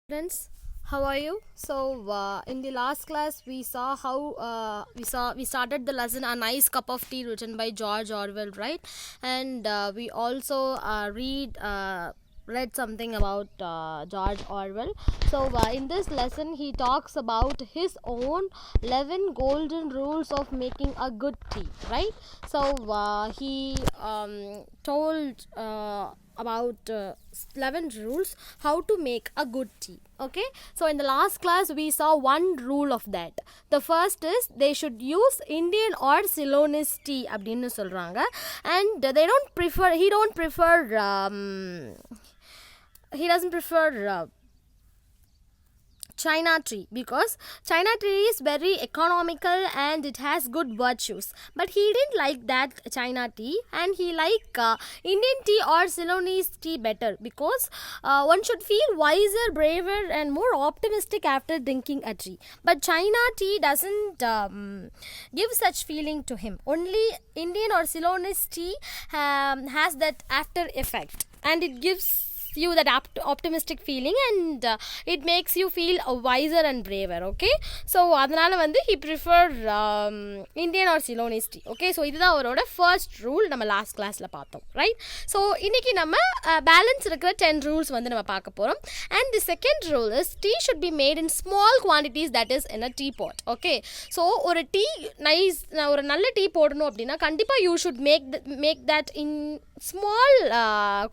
Friends, how are you? In the last class we saw how we started the lesson A Nice Cup of Tea written by George Orwell, right? And we also read something about George Orwell. In this lesson he talks about his own 11 golden rules of making a good tea, right? He told about 11 rules how to make a good tea. Okay, so in the last class we saw one rule of that. The first is they should use Indian or Ceylonese tea அப்படினு சொல்றாங்க. And he doesn't prefer China tea because China tea is very economical and it has good virtues, but he didn't like that China tea and he liked Indian tea or Ceylonese tea better because one should feel wiser, braver and more optimistic after drinking a tea, but China tea doesn't give such feeling to him. Only Indian or Ceylonese tea has that after effect and it gives you that optimistic feeling and it makes you feel wiser and braver. Okay, so அதனால வந்து he prefer Indian or Ceylonese tea. Okay, so இதுதான் அவரோட first rule நம்ம last classல பார்த்தோம், right? So இன்னைக்கு நம்ம balance இருக்கிற 10 rules வந்து நம்ம பார்க்க போறோம். And the second rule is tea should be made in small quantities, that is in a teapot. Okay, so ஒரு ஒரு நல்ல டீ போடணும் அப்படின்னா கண்டிப்பா you should make that in small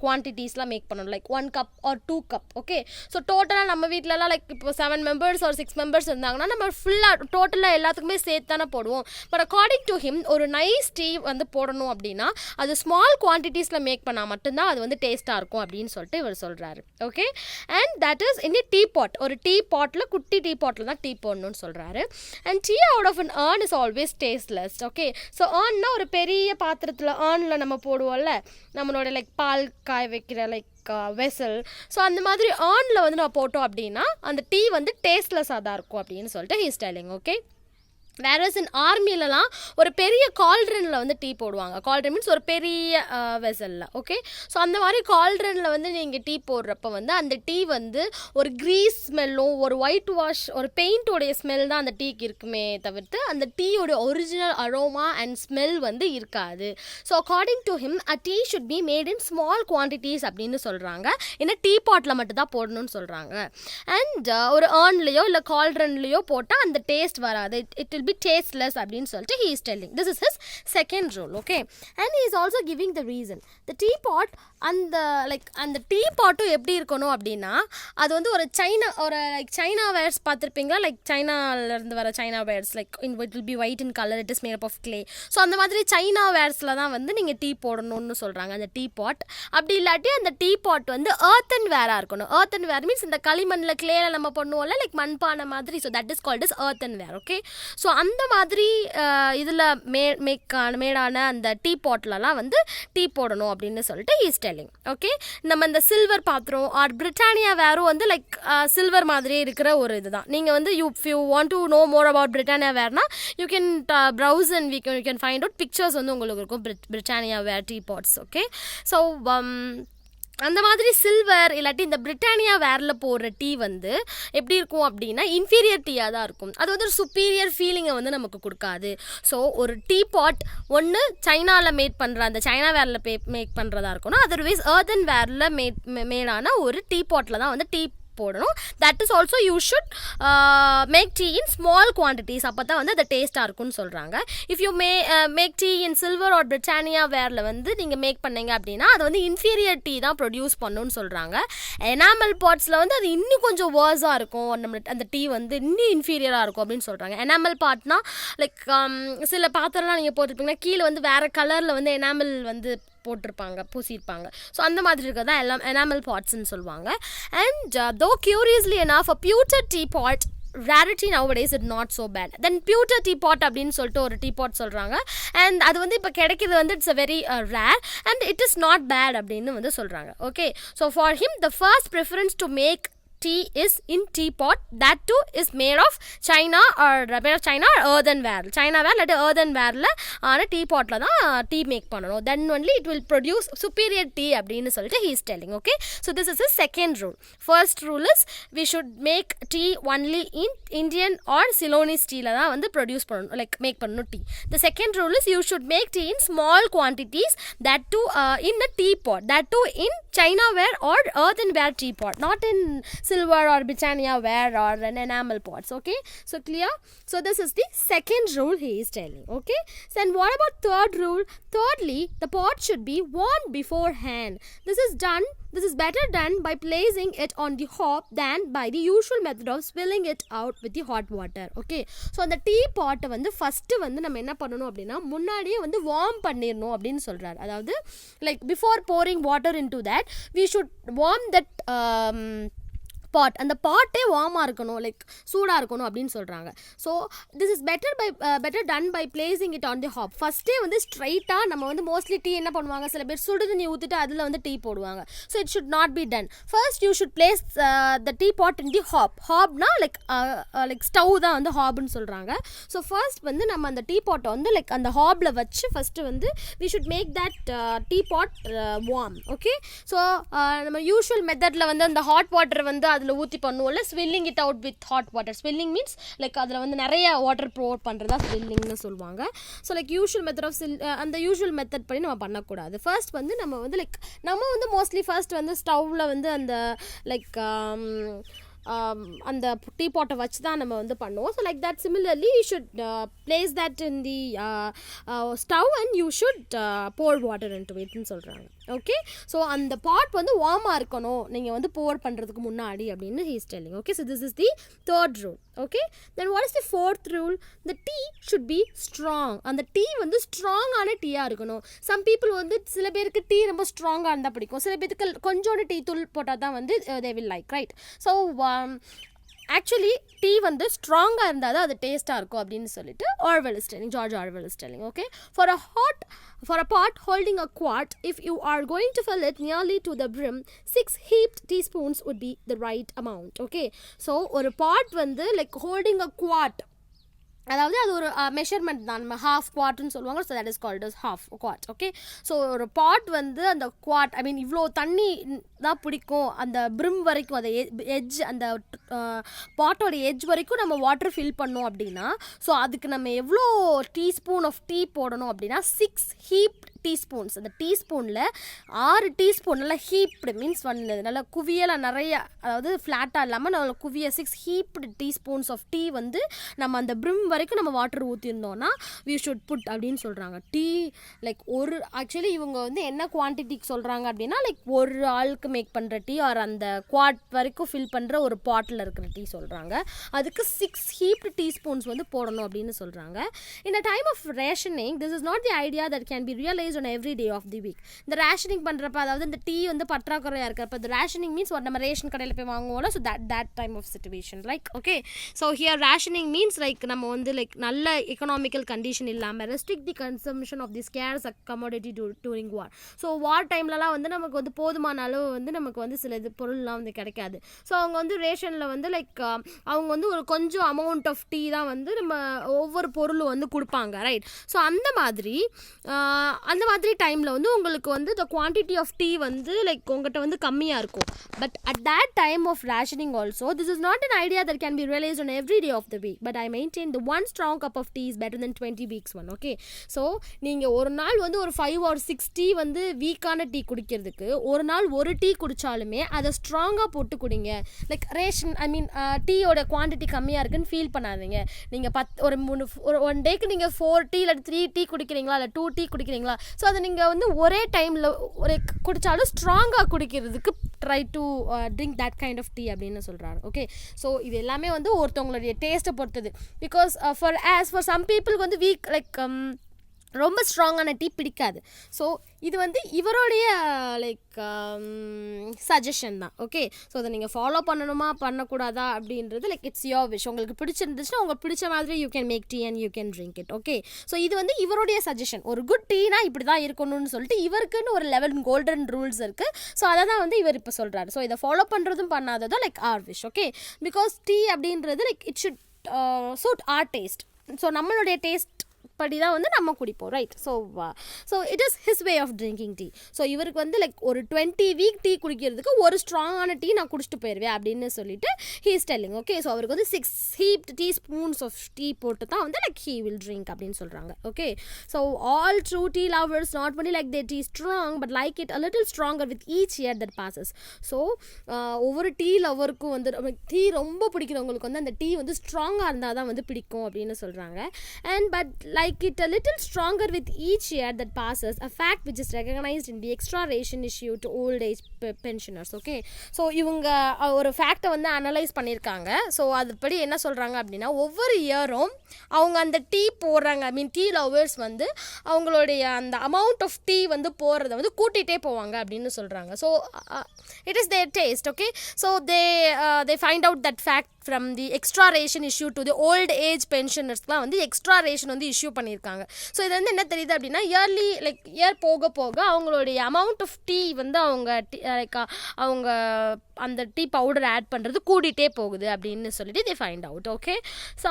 quantitiesலாம் மேக் பண்ணணும், like 1 cup or 2 cup. Okay, so டோட்டலாக நம்ம வீட்டிலலாம் லைக் இப்போ 7 members or 6 members இருந்தாங்கன்னா நம்ம ஃபுல்லாக டோட்டலாக எல்லாத்துக்குமே சேர்த்து தானே போடுவோம். பட் அக்கார்டிங் டு ஹிம் ஒரு நைஸ் டீ வந்து போடணும் அப்படின்னா அது ஸ்மால் குவான்டிட்டிஸில் மேக் பண்ணால் மட்டும்தான் அது வந்து டேஸ்ட்டாக இருக்கும் அப்படின்னு சொல்லிட்டு இவர் சொல்கிறாரு. Okay, and that is in tea pot. ஒரு டீ பாட்டில் குட்டி டீ பாட்டில் தான் டீ போடணும்னு சொல்கிறாரு. And tea out of an urn is always tasteless. Okay, so ஏர்ன்னா ஒரு பெரிய பாத்திரத்தில் ஏர்னில் நம்ம போடுவோம்ல, நம்மளோட லைக் பால் காய வைக்கிற லைக் வெசல். ஸோ அந்த மாதிரி ஏர்னில் வந்து நம்ம போட்டோம் அப்படின்னா அந்த டீ வந்து டேஸ்ட்லெஸ்ஸாக தான் இருக்கும் அப்படின்னு சொல்லிட்டு he is telling. Okay, whereas in ஆர்மிலலாம் ஒரு பெரிய கால்ட்ரனில் வந்து டீ போடுவாங்க. கால்ட்ரன் மீன்ஸ் ஒரு பெரிய வெசலில். ஓகே, ஸோ அந்த மாதிரி கால்ட்ரனில் வந்து நீங்கள் டீ போடுறப்ப வந்து அந்த டீ வந்து ஒரு க்ரீஸ் ஸ்மெல்லும் ஒரு ஒயிட் வாஷ் ஒரு பெயிண்டோடைய ஸ்மெல் தான் அந்த டீக்கு இருக்குமே தவிர்த்து அந்த டீயோடைய ஒரிஜினல் அரோமா அண்ட் ஸ்மெல் வந்து இருக்காது. So according to him a tea should be made in small quantities அப்படின்னு சொல்கிறாங்க. ஏன்னா டீ பாட்டில் மட்டும் தான் போடணும்னு சொல்கிறாங்க. அண்ட் ஒரு ஏர்ன்லேயோ இல்லை கால்ட்ரன்லேயோ போட்டால் அந்த டேஸ்ட் வராது, இட் வில் be tasteless அப்படின்னு சொல்லிட்டு he is telling. This is his second rule. Okay, and he is also giving the reason. The teapot அந்த டீ பாட்டும் எப்படி இருக்கணும் அப்படின்னா அது வந்து ஒரு சைனா வேர்ஸ் பார்த்துருப்பீங்களா, லைக் சைனாலேருந்து வர China wares like it will be white in colour, it is made up of clay. So அந்த மாதிரி சைனா வேர்ஸில் தான் வந்து நீங்கள் டீ போடணும்னு சொல்கிறாங்க அந்த டீ பாட். அப்படி இல்லாட்டி அந்த டீ பாட் வந்து earthen வேராக இருக்கணும். earthen வேர் மீன்ஸ் இந்த களிமண்ணில் கிளேல நம்ம பண்ணுவோம்ல லைக் மண்பானை மாதிரி. So that is called is earthen ware. Okay, so அந்த மாதிரி இதில் மேடான அந்த டீ பாட்லலாம் வந்து டீ போடணும் அப்படின்னு சொல்லிட்டு ஹீ இஸ் டெல்லிங். ஓகே, நம்ம இந்த சில்வர் பாத்திரம் ஆர் பிரிட்டானியா வேரும் வந்து லைக் சில்வர் மாதிரியே இருக்கிற ஒரு இதுதான். நீங்கள் வந்து if you want to know more about Britannia வேர்னா you can browse and you can find out pictures வந்து உங்களுக்கு இருக்கும் பிரிட்டானியா வேர் டீ பாட்ஸ். ஓகே, ஸோ அந்த மாதிரி சில்வர் இல்லாட்டி இந்த பிரிட்டானியா வேரில் போடுற டீ வந்து எப்படி இருக்கும் அப்படின்னா இன்ஃபீரியர் டீயாக தான் இருக்கும். அது வந்து ஒரு சுப்பீரியர் ஃபீலிங்கை வந்து நமக்கு கொடுக்காது. ஸோ ஒரு டீ பாட் ஒன்று சைனாவில் மேட் பண்ணுற அந்த சைனா வேரில் மேக் பண்ணுறதா இருக்கணும், அதர்வைஸ் earthen வேரில் மேடான ஒரு டீ பாட்டில் தான் வந்து டீ போடணும். That is also you should make tea in small quantities, அப்போ தான் வந்து அது டேஸ்ட்டாக இருக்கும்னு சொல்கிறாங்க. If you make tea in silver or Britannia வேரில் வந்து நீங்கள் மேக் பண்ணீங்க அப்படின்னா அது வந்து இன்ஃபீரியர் டீ தான் ப்ரொடியூஸ் பண்ணணும்னு சொல்கிறாங்க. எனாமல் பாட்ஸில் வந்து அது இன்னும் கொஞ்சம் வேர்ஸாக இருக்கும், அந்த டீ வந்து இன்னும் இன்ஃபீரியராக இருக்கும் அப்படின்னு சொல்கிறாங்க. எனாமல் பாட்னா லைக் சில பாத்திரம்லாம் நீங்கள் போட்டிருப்பீங்கன்னா கீழே வந்து வேறு கலரில் வந்து எனாமல் வந்து போட்டிருப்பாங்க, பூசியிருப்பாங்க. ஸோ அந்த மாதிரி இருக்கிறது தான் எல்லாம் எனாமல் பாட்ஸ்ன்னு சொல்லுவாங்க. அண்ட் தோ curiously enough a pewter teapot rarity nowadays is not so bad. Then pewter teapot அப்படின்னு சொல்லிட்டு ஒரு டீபாட் சொல்கிறாங்க. அண்ட் அது வந்து இப்போ கிடைக்கிறது வந்து it's a very rare and it is not bad அப்படின்னு வந்து சொல்கிறாங்க. Okay, so for him the first preference to make tea is in teapot. That too is made of China or earthenware. Chinaware இல்ல earthenwareல ஆன teapotல தான் tea make பண்ணணும். Then only it will produce superior tea அப்படின்னு சொல்லிட்டு he is telling. Okay, so this is his second rule. First rule is we should make tea only in Indian or Ceylonese tea ல தான் வந்து produce பண்ணணும், like make பண்ணணும் tea. The second rule is you should make tea in small quantities, that too in a teapot, that too in Chinaware or earthenware teapot, not in silver or Britannia ware or an enamel pots. Okay, so clear? So this is the second rule he is telling. Okay, so and what about third rule? Thirdly, the pot should be warmed beforehand. This is better done by placing it on the hob than by the usual method of spilling it out with the hot water. Okay, so அந்த tea பாட்டை வந்து first வந்து நம்ம என்ன பண்ணணும் அப்படின்னா முன்னாடியே வந்து வார்ம் பண்ணிடணும் அப்படின்னு சொல்கிறார். அதாவது like before pouring water into that we should warm that pot. அந்த பாட்டே வார்மாக இருக்கணும், லைக் சூடாக இருக்கணும் அப்படின்னு சொல்கிறாங்க. So this is better done by placing it on the hob. ஃபஸ்ட்டே வந்து ஸ்ட்ரைட்டாக நம்ம வந்து மோஸ்ட்லி டீ என்ன பண்ணுவாங்க, சில பேர் சுடு தண்ணி ஊற்றிட்டு அதில் வந்து டீ போடுவாங்க. So it should not be done. First you should place the tea pot in the hob. ஹாப்னா லைக் ஸ்டவ் தான் வந்து ஹாப்னு சொல்கிறாங்க. ஸோ ஃபர்ஸ்ட் வந்து நம்ம அந்த டீ பாட்டை வந்து லைக் அந்த ஹாபில் வச்சு ஃபஸ்ட்டு வந்து we should make that tea pot warm. Okay, so நம்ம யூஷுவல் மெத்தடில் வந்து அந்த ஹாட் வாட்டர் வந்து அதில் ஊற்றி பண்ணுவோம்ல, swilling it out with hot water. Swilling means like அதில் வந்து நிறைய வாட்டர் ப்ரோட் பண்ணுறதா ஸ்வில்லிங்னு சொல்லுவாங்க. So like usual method of அந்த யூஷுவல் மெத்தட் படி நம்ம பண்ணக்கூடாது. ஃபர்ஸ்ட் வந்து நம்ம வந்து மோஸ்ட்லி ஃபர்ஸ்ட் வந்து ஸ்டவ்வில் வந்து அந்த லைக் அந்த டீ பாட்டை வச்சு தான் நம்ம வந்து பண்ணுவோம். So like that similarly you should place that in the stove and you should pour water into இட்னு சொல்கிறாங்க. ஓகே, ஸோ அந்த பாட் வந்து வார்மாக இருக்கணும் நீங்கள் வந்து போர் பண்ணுறதுக்கு முன்னாடி அப்படின்னு he is telling. Okay, so this is the third rule. Okay, then what is the fourth rule? The tea should be strong. அந்த டீ வந்து ஸ்ட்ராங்கான டீயாக இருக்கணும். சம் பீப்புள் வந்து சில பேருக்கு டீ ரொம்ப ஸ்ட்ராங்காக இருந்தால் பிடிக்கும், சில பேருக்கு கொஞ்சோண்டு டீ தூள் போட்டால் தான் வந்து they will like, right? So actually tea வந்து ஸ்ட்ராங்காக இருந்தால் தான் அது டேஸ்ட்டாக இருக்கும் அப்படின்னு சொல்லிட்டு George Orwell is telling. Okay, for a pot holding a quart, if you are going to fill it nearly to the brim, 6 heaped teaspoons would be the right amount. Okay, so ஒரு pot வந்து like holding a quart, அதாவது அது ஒரு measurement தான். நம்ம half குவார்ட்னு சொல்லுவாங்க. So that is called as half quart. Okay, so ஒரு பாட் வந்து அந்த குவார்ட் இவ்வளோ தண்ணி தான் பிடிக்கும், அந்த பிரிம் வரைக்கும், அந்த எட்ஜ், அந்த பாட்டோட எட்ஜ் வரைக்கும் நம்ம வாட்டர் ஃபில் பண்ணோம் அப்படின்னா, ஸோ அதுக்கு நம்ம எவ்வளோ டீஸ்பூன் ஆஃப் டீ போடணும் அப்படின்னா 6 ஹீப்ட் டீஸ்பூன்ஸ். அந்த டீஸ்பூனில் 6 டீஸ்பூன் நல்லா ஹீப்டு மீன்ஸ் நல்லா குவியலாக நிறைய, அதாவது ஃப்ளாட்டாக இல்லாமல் நல்லா குவிய 6 ஹீப்டு டீஸ்பூன்ஸ் ஆஃப் டீ வந்து நம்ம அந்த பிரிம் வரைக்கும் நம்ம வாட்டர் ஊற்றிருந்தோன்னா வி ஷுட் புட் அப்படின்னு சொல்கிறாங்க. டீ லைக் ஆக்சுவலி இவங்க வந்து என்ன குவான்டிட்டிக்கு சொல்கிறாங்க அப்படின்னா லைக் ஒரு ஆளுக்கு மேக் பண்ணுற டீ ஆர் அந்த குவாட் வரைக்கும் ஃபில் பண்ணுற ஒரு பாட்டில் இருக்கிற டீ சொல்கிறாங்க. அதுக்கு 6 ஹீப்டு டீஸ்பூன்ஸ் வந்து போடணும் அப்படின்னு சொல்கிறாங்க. In a time of rationing this is not the idea that can be realise on every day of the week. இந்த ரேஷனிங் பண்ணுறப்ப, அதாவது இந்த டீ வந்து பற்றாக்குறையாக இருக்கிறப்ப, இந்த ரேஷனிங் மீன்ஸ் நம்ம ரேஷன் கடையில் போய் வாங்குவோம்ல, so that time of situation like. Okay, so here rationing means like நம்ம வந்து லைக் நல்ல எக்கனாமிக்கல் கண்டிஷன் இல்லாமல் restrict the consumption of the scarce commodity during war. So war டைம்லலாம் வந்து நமக்கு வந்து போதுமான அளவு வந்து நமக்கு வந்து சில இது பொருள்லாம் வந்து கிடைக்காது. ஸோ அவங்க வந்து ரேஷனில் வந்து லைக் அவங்க வந்து ஒரு கொஞ்சம் அமௌண்ட் ஆஃப் டீ தான் வந்து நம்ம ஒவ்வொரு பொருளும் வந்து கொடுப்பாங்க, ரைட்? ஸோ அந்த மாதிரி டைமில் வந்து உங்களுக்கு வந்து the quantity of tea வந்து லைக் உங்கள்கிட்ட வந்து கம்மியாக இருக்கும். But at that time of rationing also, this is not an idea that can be realized on every day of the week, but I maintain the one strong cup of tea is better than 20 weeks one. Okay, so நீங்கள் ஒரு நாள் வந்து ஒரு 5 or 6 tea வந்து வீக்கான tea குடிக்கிறதுக்கு ஒரு நாள் ஒரு டீ குடித்தாலுமே அதை ஸ்ட்ராங்காக போட்டு குடிங்க. லைக் ரேஷன் டீயோட குவான்டிட்டி கம்மியாக இருக்குன்னு ஃபீல் பண்ணாதீங்க. நீங்கள் ஒரு 1 டேக்கு நீங்கள் 4 டீ இல்லை 3 டீ குடிக்கிறீங்களா இல்லை 2 டீ குடிக்கிறீங்களா, ஸோ அதை நீங்கள் வந்து ஒரே டைமில் குடித்தாலும் ஸ்ட்ராங்காக குடிக்கிறதுக்கு try to drink that kind of tea அப்படின்னு சொல்கிறாரு. ஓகே, ஸோ இது எல்லாமே வந்து ஒருத்தவங்களுடைய டேஸ்ட்டை பொறுத்தது. பிகாஸ் ஃபார் சம் பீப்புளுக்கு வந்து வீக் லைக் ரொம்ப ஸ்ட்ராங்கான டீ பிடிக்காது. ஸோ இது வந்து இவருடைய லைக் சஜஷன் தான். ஓகே, ஸோ அதை நீங்கள் ஃபாலோ பண்ணணுமா பண்ணக்கூடாதா அப்படின்றது லைக் இட்ஸ் யோர் விஷ். உங்களுக்கு பிடிச்சிருந்துச்சுன்னா உங்களுக்கு பிடிச்ச மாதிரி you can make tea and you can drink it. Okay, so இது வந்து இவருடைய சஜஷன். ஒரு குட் டீனா இப்படி தான் இருக்கணும்னு சொல்லிட்டு இவருக்குன்னு ஒரு 11 கோல்டன் ரூல்ஸ் இருக்குது. ஸோ அதை தான் வந்து இவர் இப்போ சொல்கிறாரு. ஸோ இதை ஃபாலோ பண்ணுறதும் பண்ணாததும் like our wish. Okay, because tea அப்படின்றது like it should suit our taste. So நம்மளுடைய டேஸ்ட் படி தான் வந்து நம்ம குடிப்போம், right? So it is his way of drinking tea. So இவருக்கு வந்து லைக் ஒரு 20 வீக் டீ குடிக்கிறதுக்கு ஒரு ஸ்ட்ராங்கான டீ நான் குடிச்சிட்டு போயிடுவேன் அப்படின்னு சொல்லிட்டு he is telling. Okay, so அவருக்கு வந்து 6 ஹீப்ட் டீஸ்பூன்ஸ் ஆஃப் டீ போட்டு தான் வந்து லைக் ஹீ வில் ட்ரிங்க் அப்படின்னு சொல்கிறாங்க. Okay, so all true tea lovers not only like they tea strong but like it a little stronger with each year that bosses. So ஒவ்வொரு tea லவருக்கும் வந்து tea ரொம்ப பிடிக்கிறவங்களுக்கு வந்து அந்த டீ வந்து ஸ்ட்ராங்காக இருந்தால் தான் வந்து பிடிக்கும் அப்படின்னு சொல்கிறாங்க. And but like it a little stronger with each year that passes, a fact which is recognized in the extra ration issue to old age pensioners. Okay, so இவங்க ஒரு ஃபேக்டை வந்து அனலைஸ் பண்ணியிருக்காங்க. ஸோ அதுபடி என்ன சொல்கிறாங்க அப்படின்னா ஒவ்வொரு இயரும் அவங்க அந்த டீ போடுறாங்க, ஐ மீன் டீ லவர்ஸ் வந்து அவங்களுடைய அந்த அமௌண்ட் ஆஃப் டீ வந்து போடுறத வந்து கூட்டிகிட்டே போவாங்க அப்படின்னு சொல்கிறாங்க. So it is their taste. Okay, so they find out that fact from the extra ration issue to the old age pensioners-லாம் வந்து எக்ஸ்ட்ரா ரேஷன் வந்து இஷ்யூ பண்ணியிருக்காங்க. ஸோ இது வந்து என்ன தெரியுது அப்படின்னா இயர்லி லைக் இயர் போக போக அவங்களுடைய அமௌண்ட் ஆஃப் டீ வந்து அவங்க அந்த டீ பவுடர் ஆட் பண்ணுறது கூடிட்டே போகுது அப்படின்னு சொல்லிட்டு they find out. Okay, so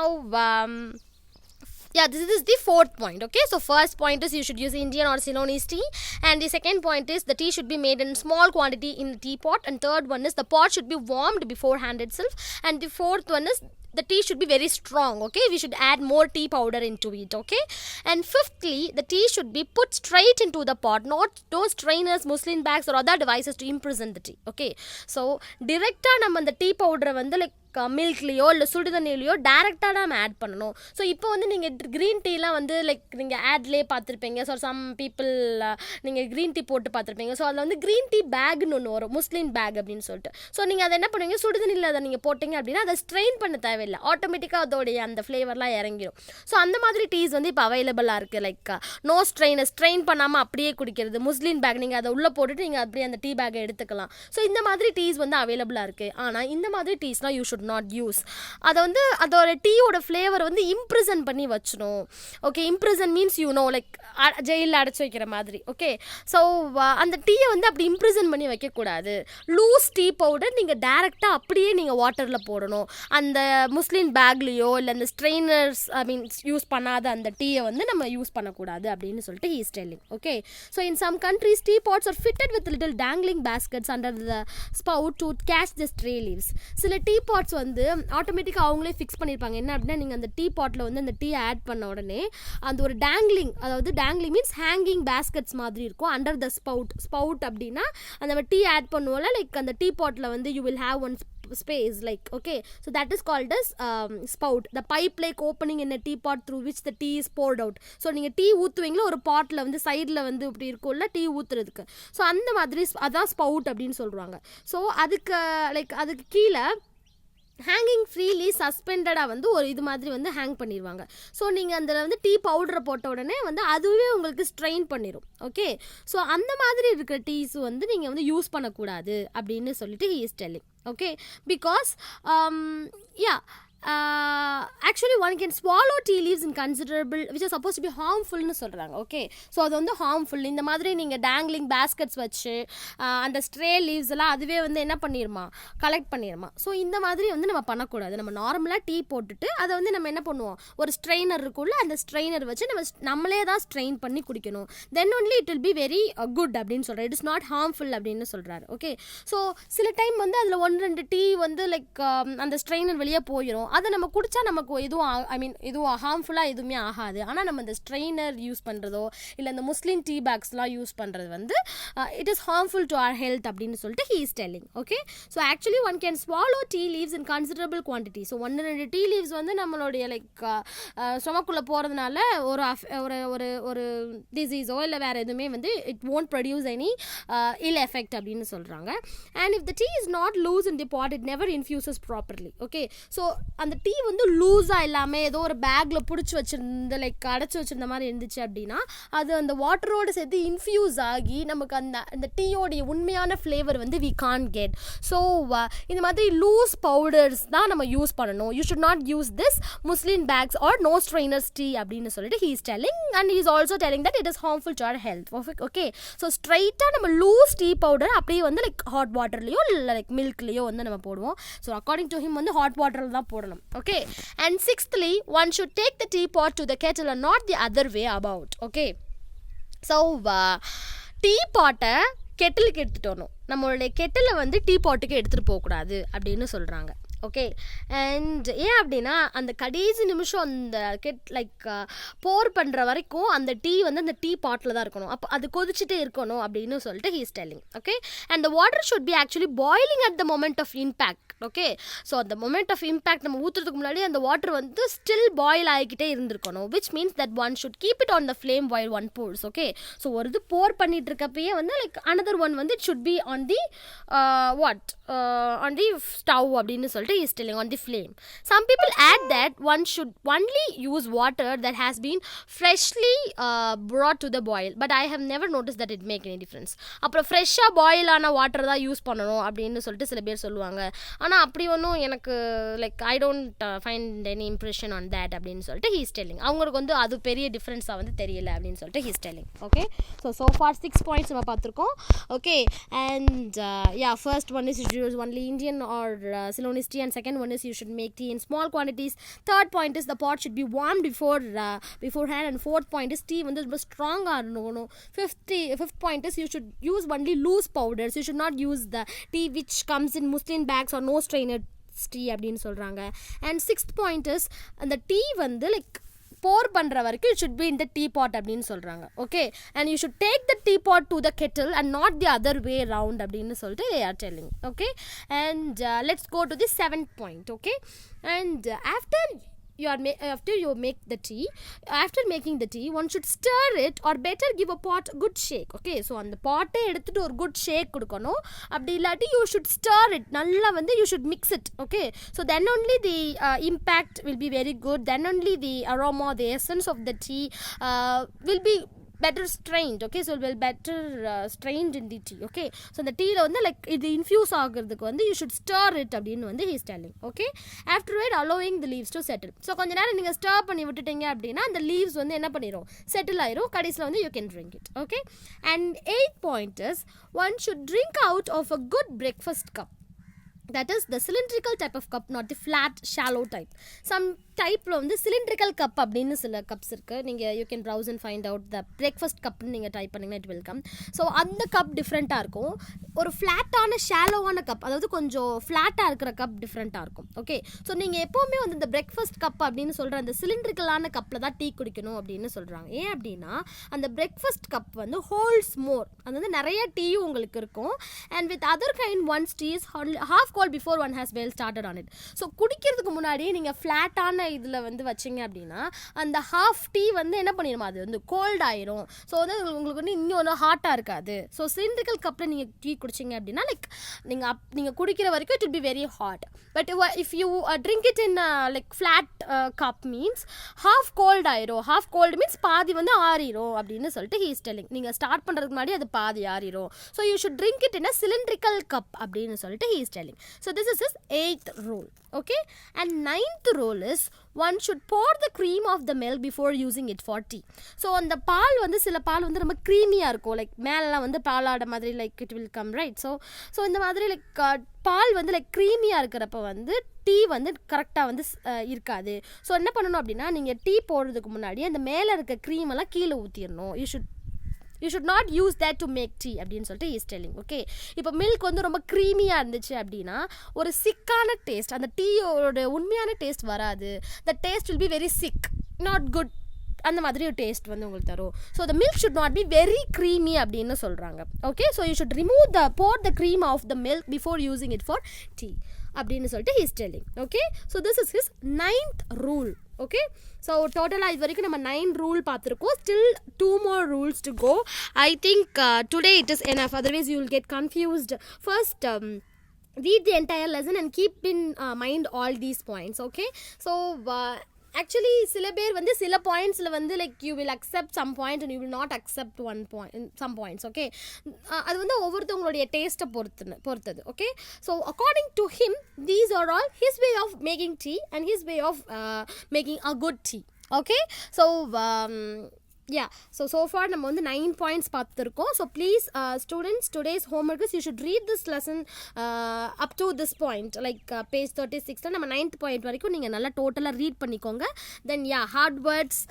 yeah, this is the fourth point. Okay, so first point is you should use Indian or Ceylonese tea, and the second point is the tea should be made in small quantity in the teapot, and third one is the pot should be warmed beforehand itself, and the fourth one is the tea should be very strong. Okay, we should add more tea powder into it. Okay, and fifthly the tea should be put straight into the pot, not no strainers, muslin bags or other devices to imprison the tea. Okay, so directa நம்ம அந்த tea பவுடரை வந்து like மில்க்லேயோ இல்லை சுடுதண்ணிலையோ டேரெக்டாக நம்ம add பண்ணணும். So இப்போ வந்து நீங்கள் க்ரீன் டீலாம் வந்து லைக் நீங்கள் ஆட்லேயே பார்த்துருப்பீங்க. ஸோ சம் பீப்புள் நீங்கள் க்ரீன் டீ போட்டு பார்த்துருப்பீங்க. ஸோ அதில் வந்து க்ரீன் டீ பேக்னு ஒன்று வரும், முஸ்லிம் பேக் அப்படின்னு சொல்லிட்டு. ஸோ நீங்கள் அதை என்ன பண்ணுவீங்க, சுடுதண்ணியில் அதை நீங்கள் போட்டிங்க அப்படின்னா அதை ஸ்ட்ரெயின் பண்ண தேவையில்லை, ஆட்டோமேட்டிக்காக அதோடைய அந்த ஃப்ளேவர்லாம் இறங்கிடும். ஸோ அந்த மாதிரி டீஸ் வந்து இப்போ அவைலபிளாக இருக்குது. லைக் நோ ஸ்ட்ரெயின் பண்ணாமல் அப்படியே குடிக்கிறது, முஸ்லிம் பேக் நீங்கள் அதை உள்ளே போட்டுட்டு நீங்கள் அப்படியே அந்த டீ பேக்கை எடுத்துக்கலாம். ஸோ இந்த மாதிரி டீஸ் வந்து அவைலபிளாக இருக்குது. ஆனால் இந்த மாதிரி டீஸ்லாம் யூ ஷுட் நாட் யூஸ். அதை வந்து அதோட டீயோட ஃப்ளேவர் வந்து இம்ப்ரிசன் பண்ணி வச்சிடும். ஓகே, இம்ப்ரிசன் மீன்ஸ் லைக் ஜெயிலில் அடைச்சி வைக்கிற மாதிரி. ஓகே, ஸோ அந்த டீயை வந்து அப்படி இம்ப்ரிசன் பண்ணி வைக்கக்கூடாது. லூஸ் டீ பவுடர் நீங்கள் டேரெக்டாக அப்படியே நீங்கள் வாட்டரில் போடணும். அந்த முஸ்லிம் பேக்லேயோ இல்லை அந்த ஸ்ட்ரெயினர்ஸ் ஐ மீன் யூஸ் பண்ணாத அந்த டீயை வந்து நம்ம யூஸ் பண்ணக்கூடாது அப்படின்னு சொல்லிட்டு he is telling. Okay, so in some countries tea pots are fitted with little dangling baskets under the spout to catch the stray leaves. சில டீ பாட்ஸ் வந்து ஆட்டோமேட்டிக்காக அவங்களே ஃபிக்ஸ் பண்ணியிருப்பாங்க. என்ன அப்படின்னா நீங்கள் அந்த டீ பாட்டில் வந்து அந்த டீ ஆட் பண்ண உடனே அந்த ஒரு டேங்லிங், அதாவது டேங்லிங் மீன்ஸ் ஹேங்கிங் பேஸ்கெட்ஸ் மாதிரி இருக்கும் அண்டர் த ஸ்பவுட் அப்படின்னா அந்த டீ ஆட் பண்ணுவோம்ல லைக் அந்த டீ பாட்டில் வந்து you will have one space like. Okay, so that is called as spout, the pipe like opening in a teapot through which the tea is poured out. So நீங்க tea ஊத்துவீங்களா ஒரு பாட்ல வந்து சைடுல வந்து இப்படி இருக்கும்ல டீ ஊத்துறதுக்கு, ஸோ அந்த மாதிரி அதான் ஸ்பவுட் அப்படின்னு சொல்றாங்க. ஸோ அதுக்கு லைக் அதுக்கு கீழே ஹேங்கிங் ஃப்ரீலி சஸ்பெண்டடாக வந்து ஒரு இது மாதிரி வந்து ஹேங் பண்ணிடுவாங்க. ஸோ நீங்கள் அதில் வந்து டீ பவுடரை போட்ட உடனே வந்து அதுவே உங்களுக்கு ஸ்ட்ரெயின் பண்ணிடும். ஓகே, ஸோ அந்த மாதிரி இருக்கிற டீஸ் வந்து நீங்கள் வந்து யூஸ் பண்ணக்கூடாது அப்படின்னு சொல்லிட்டு he is telling. Okay, because actually one can swallow tea leaves in considerable which are supposed to be harmful னு சொல்கிறாங்க. ஓகே, ஸோ அது வந்து ஹார்ம்ஃபுல். இந்த மாதிரி நீங்கள் டேங்லிங் பேஸ்கெட்ஸ் வச்சு அந்த ஸ்ட்ரே லீவ்ஸ் எல்லாம் அதுவே வந்து என்ன பண்ணிடுமா, கலெக்ட் பண்ணிடுமா. ஸோ இந்த மாதிரி வந்து நம்ம பண்ணக்கூடாது. நம்ம நார்மலாக டீ போட்டுட்டு அதை வந்து நம்ம என்ன பண்ணுவோம், ஒரு ஸ்ட்ரெயினர் இருக்குள்ள அந்த ஸ்ட்ரெயினர் வச்சு நம்மளே தான் ஸ்ட்ரெயின் பண்ணி குடிக்கணும். Then only it will be very good அப்படின்னு சொல்கிறார். இட் இஸ் நாட் ஹார்ம்ஃபுல் அப்படின்னு சொல்கிறாரு. ஓகே, ஸோ சில டைம் வந்து அதில் 1-2 டீ வந்து லைக் அந்த ஸ்ட்ரெயினர் வெளியே போயிடும். அதை நம்ம குடித்தா நமக்கு எதுவும் ஹார்ம்ஃபுல்லாக எதுவுமே ஆகாது. ஆனால் நம்ம இந்த ஸ்ட்ரெயினர் யூஸ் பண்ணுறதோ இல்லை இந்த முஸ்லீம் டீ பேக்ஸ்லாம் யூஸ் பண்ணுறது வந்து it is harmful to our health அப்படின்னு சொல்லிட்டு he is telling. Okay, so actually one can swallow tea leaves in considerable quantity. So 1-2 tea leaves வந்து நம்மளுடைய லைக் ஸ்டொமக்குள்ளே போகிறதுனால ஒரு ஒரு டிசீஸோ இல்லை வேறு எதுவுமே வந்து it won't produce any ill effect அப்படின்னு சொல்கிறாங்க. And if the tea is not loose in the pot, it never infuses properly. Okay, so அந்த டீ வந்து லூஸாக இல்லாமல் ஏதோ ஒரு பேக்கில் பிடிச்சி வச்சுருந்த லைக் அடைச்சி வச்சுருந்த மாதிரி இருந்துச்சு அப்படின்னா அது அந்த வாட்டரோடு சேர்த்து இன்ஃப்யூஸ் ஆகி நமக்கு அந்த டீயோடைய உண்மையான ஃப்ளேவர் வந்து வி கான் கெட். ஸோ இந்த மாதிரி லூஸ் பவுடர்ஸ் தான் நம்ம யூஸ் பண்ணணும். You should not use this muslin bags or no strainers tea அப்படின்னு சொல்லிட்டு he is telling and he is also telling that it is harmful to our health. Okay, so ஸ்ட்ரைட்டாக நம்ம loose tea powder அப்படியே வந்து like hot வாட்டர்லேயோ இல்லை like மில்க்லேயோ வந்து நம்ம போடுவோம். ஸோ அக்கார்டிங் டு ஹிம் வந்து ஹாட் வாட்டரில் தான் போடணும். Okay, and sixthly, one should take the teapot to the kettle and not the other way about. Okay, so teapot-ஐ கெட்டிலுக்கு எடுத்துகிட்டு வரணும். நம்மளுடைய கெட்டிலை வந்து டீபாட்டுக்கு எடுத்துகிட்டு போகக்கூடாது அப்படின்னு சொல்கிறாங்க. ஓகே, அண்ட் ஏன் அப்படின்னா அந்த கடைசி நிமிஷம் அந்த போர் பண்ணுற வரைக்கும் அந்த டீ வந்து அந்த டீ பாட்டில் தான் இருக்கணும். அப்போ அது கொதிச்சுட்டே இருக்கணும் அப்படின்னு சொல்லிட்டு he is telling. Okay, and the water should be actually boiling at the moment of impact. Okay, so அந்த மொமெண்ட் ஆஃப் இம்பேக்ட் நம்ம ஊற்றுறதுக்கு முன்னாடி அந்த வாட்டர் வந்து ஸ்டில் பாயில் ஆகிக்கிட்டே இருந்திருக்கணும். Which means that one should keep it on the flame while one force. Okay, so ஒரு இது போர் பண்ணிட்டு இருக்கப்பயே வந்து லைக் அனதர் ஒன் வந்து it should be on the on the stove அப்படின்னு சொல்லிட்டு is telling on the flame. Some people add that one should only use water that has been freshly brought to the boil, but I have never noticed that it make any difference. அப்புறம் ஃப்ரெஷ்ஷாக boil ஆன water தான் use பண்ணணும் அப்படின்னு சொல்லிட்டு சில பேர் சொல்லுவாங்க. ஆனால் அப்படி ஒன்றும் எனக்கு like I don't find any impression on that அப்படின்னு சொல்லிட்டு ஹீ இஸ் டெல்லிங். அவங்களுக்கு வந்து அது பெரிய டிஃப்ரென்ஸாக வந்து தெரியல அப்படின்னு சொல்லிட்டு he is telling. Okay, so for 6 points நம்ம பார்த்துருக்கோம். Okay, and first one is use only Indian R Ceylonese tea, and second one is you should make tea in small quantities. Third point is the pot should be warmed beforehand, and fourth point is tea வந்து ரொம்ப ஸ்ட்ராங்காக இருக்கணும். Fifth point is you should use only loose powders. You should not use the tea which comes in muslin bags or no strainer tea அப்படின்னு சொல்கிறாங்க. And sixth point is அந்த tea வந்து like போர் பண்ணுற வரைக்கும் it should be in the teapot அப்படின்னு சொல்கிறாங்க. Okay, and you should take the teapot to the kettle and not the other way around அப்படின்னு சொல்லிட்டு they are telling. Okay, and let's go to the 7th point. Okay, and after you make the tea, after making the tea one should stir it or better give a pot a good shake. Okay, so அந்த பாட்டை எடுத்துட்டு ஒரு good ஷேக் கொடுக்கணும். அப்படி இல்லாட்டி you should stir it, நல்லா வந்து you should mix it. Okay, so then only the impact will be very good, then only the aroma, the essence of the tea will be better strained. Okay, so it will better strained in the tea. Okay, so the tea வந்து like இது infuse ஆகிறதுக்கு வந்து you should stir it அப்படின்னு வந்து he is telling. Okay, afterward allowing the leaves to settle. so கொஞ்ச நேரம் நீங்கள் stir பண்ணி விட்டுட்டீங்க அப்படின்னா அந்த leaves வந்து என்ன பண்ணிரும், settle ஆயிரும். கடைசியில் வந்து you can drink it. Okay, and 8th point is one should drink out of a good breakfast cup. That is the cylindrical type of cup, not the flat shallow type. Some டைப்பில் வந்து cylindrical cup அப்படின்னு சில cups இருக்குது. நீங்கள் you can browse and find out the breakfast கப்னு நீங்கள் type பண்ணிங்கன்னா it will come. So அந்த கப் டிஃப்ரெண்ட்டாக இருக்கும். ஒரு ஃப்ளாட்டான ஷாலோவான கப், அதாவது கொஞ்சம் ஃப்ளாட்டாக இருக்கிற கப் டிஃப்ரெண்ட்டாக இருக்கும். ஓகே, ஸோ நீங்கள் எப்போவுமே வந்து இந்த பிரேக்ஃபாஸ்ட் கப் அப்படின்னு சொல்கிற அந்த சிலிண்ட்ரிக்கலான கப்பில் தான் டீ குடிக்கணும் அப்படின்னு சொல்கிறாங்க. ஏன் அப்படின்னா அந்த பிரேக்ஃபாஸ்ட் கப் வந்து ஹோல்ட்ஸ் மோர், அது வந்து நிறைய டீயும் உங்களுக்கு இருக்கும். And with other kind ones tea is half cold before one has well started on it. So குடிக்கிறதுக்கு முன்னாடி நீங்கள் ஃப்ளாட்டான இதில் வந்து வச்சிங்க அப்படின்னா அந்த ஹாஃப் டீ வந்து என்ன பண்ணிடுமா, அது வந்து கோல்ட் ஆயிரும். ஸோ வந்து உங்களுக்கு வந்து இன்னொன்று ஹாட்டாக இருக்காது. ஸோ சிலிண்ட்ரிக்கல் கப்பில் நீங்கள் டீ குடிச்சிங்க அப்படின்னா லைக் நீங்கள் குடிக்கிற வரைக்கும் it will be very hot. But if you drink it in like flat cup means half cold ஆயிரும். ஹாஃப் கோல்டு மீன்ஸ் பாதி வந்து ஆறிடும் அப்படின்னு சொல்லிட்டு ஹீ இஸ் டெல்லிங். நீங்கள் ஸ்டார்ட் பண்ணுறதுக்கு முன்னாடி அது பாதி ஆறிடும். So you should drink it in a cylindrical cup அப்படின்னு சொல்லிட்டு he is telling. So this is his 8th rule. Okay, and 9th rule is one should pour the cream of the milk before using it for tea. So அந்த பால் வந்து சில பால் வந்து ரொம்ப க்ரீமியாக இருக்கும், like மேலெலாம் வந்து பாலாட மாதிரி like it will come right. So இந்த மாதிரி லைக் பால் வந்து லைக் க்ரீமியாக இருக்கிறப்ப வந்து டீ வந்து கரெக்டாக வந்து இருக்காது. ஸோ என்ன பண்ணணும் அப்படின்னா நீங்கள் டீ போடுறதுக்கு முன்னாடி அந்த மேலே இருக்க க்ரீமெல்லாம் கீழே ஊற்றிடணும். you should not use that to make tea அப்படின்னு சொல்லிட்டு he is telling. ஓகே, இப்போ மில்க் வந்து ரொம்ப க்ரீமியாக இருந்துச்சு அப்படின்னா ஒரு சிக்கான டேஸ்ட், அந்த டீயோட உண்மையான டேஸ்ட் வராது. The taste will be very sick, not good, அந்த மாதிரி ஒரு டேஸ்ட் வந்து உங்களுக்கு தரும். So the milk should not be very creamy அப்படின்னு சொல்கிறாங்க. Okay, so you should pour the cream of the milk before using it for tea அப்படின்னு சொல்லிட்டு he is telling. Okay, so this is his 9th rule. Okay, so டோட்டலாக இது வரைக்கும் நம்ம 9 rule பார்த்துருக்கோம். Still 2 more rules to go. I think today it is enough, otherwise you will get confused. First read the entire lesson and keep in mind all these points. Okay, so actually சில பேர் வந்து சில பாயிண்ட்ஸில் வந்து like you will accept some point and you will not accept one point some points. Okay, அது வந்து ஒவ்வொருத்தவங்களுடைய டேஸ்ட்டை பொறுத்தது. Okay, so according to him these are all his way of making tea and his way of making a good tea. Okay, so so far நம்ம வந்து 9 points பார்த்துருக்கோம். So please students, today's homework is you should read this lesson up to this point, like page 36 நம்ம 9th point வரைக்கும் நீங்கள் நல்லா டோட்டலாக read பண்ணிக்கோங்க. தென் heart words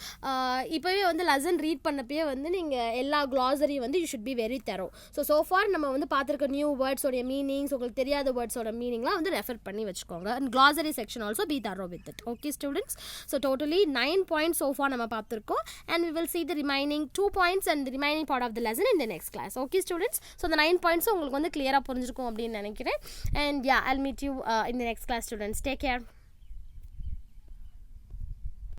இப்போவே வந்து லெசன் ரீட் பண்ணப்பே வந்து நீங்கள் எல்லா glossary வந்து you should be very thorough. so far நம்ம வந்து பார்த்துருக்க நியூ வேர்ட்ஸோடைய மீனிங்ஸ், உங்களுக்கு தெரியாத வேர்ட்ஸோட மீனிங்லாம் வந்து ரெஃபர் பண்ணி வச்சுக்கோங்க. And glossary section also be thorough with it. Okay students, so totally 9 points so far நம்ம பார்த்துருக்கோம், and we will see the remaining 2 points and the remaining part of the lesson in the next class. Okay students, so the 9 points உங்களுக்கு வந்து clear-ஆ புரிஞ்சிருக்கும் அப்படின்னு நினைக்கிறேன். And I'll meet you in the next class students. Take care.